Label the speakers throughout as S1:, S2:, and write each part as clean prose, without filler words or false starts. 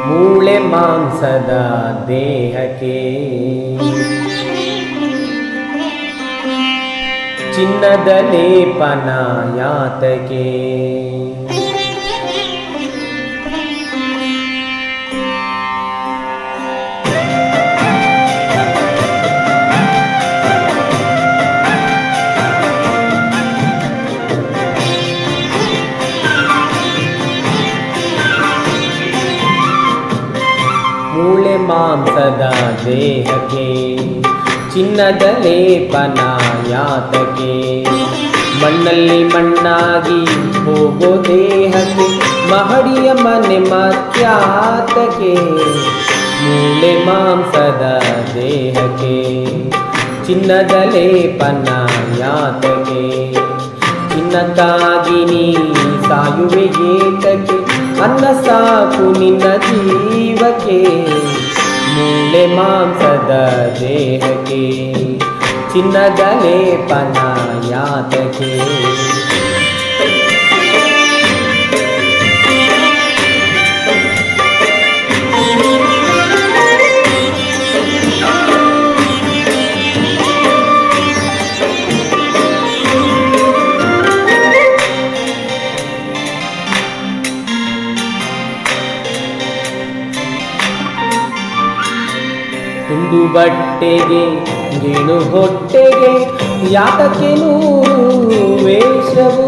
S1: ಮೂಳೆ ಮಾಂಸದ ದೇಹಕ್ಕೆ ಚಿನ್ನದ ಲೇಪನ ಯಾತಕೆ ಮೂಳೆ ಮಾಂಸದ ದೇಹಕ್ಕೆ ಚಿನ್ನದ ಲೇಪನ ಯಾತಕೆ ಮಣ್ಣಲ್ಲಿ ಮಣ್ಣಾಗಿ ಹೋಗೋ ದೇಹಕ್ಕೆ ಮಹಡಿಯ ಮನೆ ಮತ್ಯಾತಕೆ ಮೂಳೆ ಮಾಂಸದ ದೇಹಕ್ಕೆ ಚಿನ್ನದ ಲೇಪನ ಯಾತಕೆ ಚಿನ್ನಕ್ಕಾಗಿ ನೀ ಸಾಯುವೆ ಏತಕ್ಕೆ ಅನ್ನ ಸಾಕು ನಿನ್ನ ಜೀವಕ್ಕೆ ಮೂಳೆ ಮಾಂಸದ ದೇಹಕ್ಕೆ ಚಿನ್ನದ ಲೇಪನ ಯಾತಕೆ ತುಂಡು ಬಟ್ಟೆಗೆ ಗೇಣು ಹೊಟ್ಟೆಗೆ ಯಾತಕ್ಕೆ ನೂರು ವೇಷವು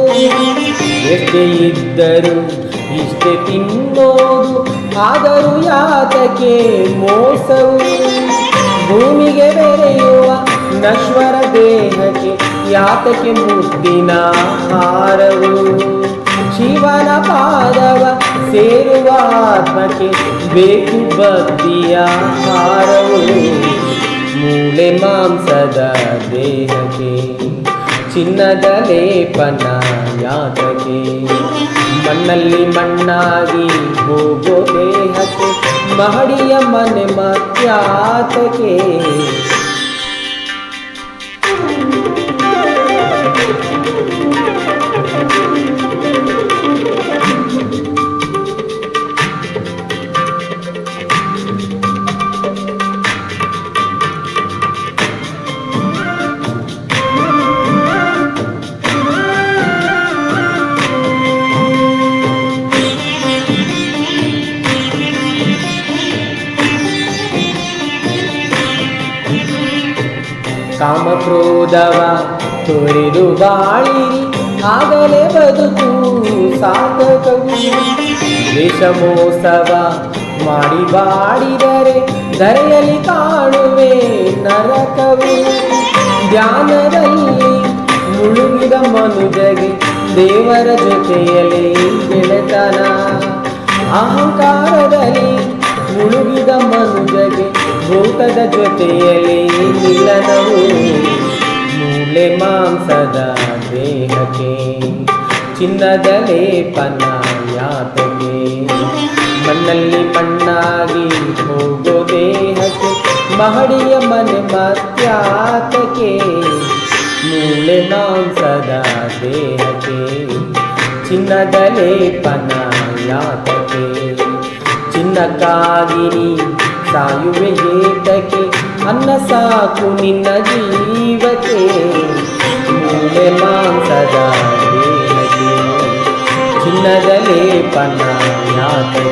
S1: ಎಷ್ಟೇ ಇದ್ದರೂ ಇಷ್ಟೇ ತಿನ್ನೋದು ಆದರೂ ಯಾತಕ್ಕೆ ಮೋಸವು ಭೂಮಿಗೆ ಬೆರೆಯುವ ನಶ್ವರ ದೇಹಕ್ಕೆ ಯಾತಕ್ಕೆ ಮುದ್ದಿನ ಹಾರವು ಶಿವನ ಪಾದವ ಸೇರುವ ಆತ್ಮಕ್ಕೆ ಬೇಕು ಭಕ್ತಿಯ ಹಾರವು ಮೂಳೆ ಮಾಂಸದ ದೇಹಕ್ಕೆ ಚಿನ್ನದ ಲೇಪನ ಯಾತಕೆ ಮಣ್ಣಲ್ಲಿ ಮಣ್ಣಾಗಿ ಹೋಗೋ ದೇಹಕ್ಕೆ ಮಹಡಿಯ ಮನೆ ಮತ್ಯಾತಕೆ ಕಾಮಕ್ರೋಧವ ತೊರೆದು ಬಾಳಿರಿ ಆಗಲೇ ಬದುಕು ಸಾಧಕವು ವೇಷಮೋಸವ ಮಾಡಿ ಬಾಡಿದರೆ ಧರೆಯಲ್ಲಿ ಕಾಣುವೆ ನರಕವು ಧ್ಯಾನದಲ್ಲಿ ಮುಳುಗಿದ ಮನುಜಗೆ ದೇವರ ಜೊತೆಯಲ್ಲಿ ಗೆಳೆತನ ಅಹಂಕಾರದಲ್ಲಿ ಮುಳುಗಿದ ಮನುಜಗೆ ಭೂತದ ಜೊತೆಯಲ್ಲಿ ಮಿಲನವು ಮೂಳೆ ಮಾಂಸದ ದೇಹಕ್ಕೆ ಚಿನ್ನದ ಲೇಪನ ಯಾತಕೆ ಮಣ್ಣಲ್ಲಿ ಮಣ್ಣಾಗಿ ಹೋಗೋ ದೇಹಕ್ಕೆ ಮಹಡಿಯ ಮನೆ ಮತ್ಯಾತಕೆ ಮೂಳೆ ಮಾಂಸದ ದೇಹಕ್ಕೆ ಚಿನ್ನದ ಲೇಪನ ಯಾತಕೆ ಚಿನ್ನಕ್ಕಾಗಿ ನೀ ಸಾಯುವೆ ಏತಕ್ಕೆ ಅನ್ನ ಸಾಕು ನಿನ್ನ ಜೀವಕ್ಕೆ ಮೂಳೆ ಮಾಂಸದ ದೇಹಕ್ಕೆ ಚಿನ್ನದ ಲೇಪನ ಯಾತಕೆ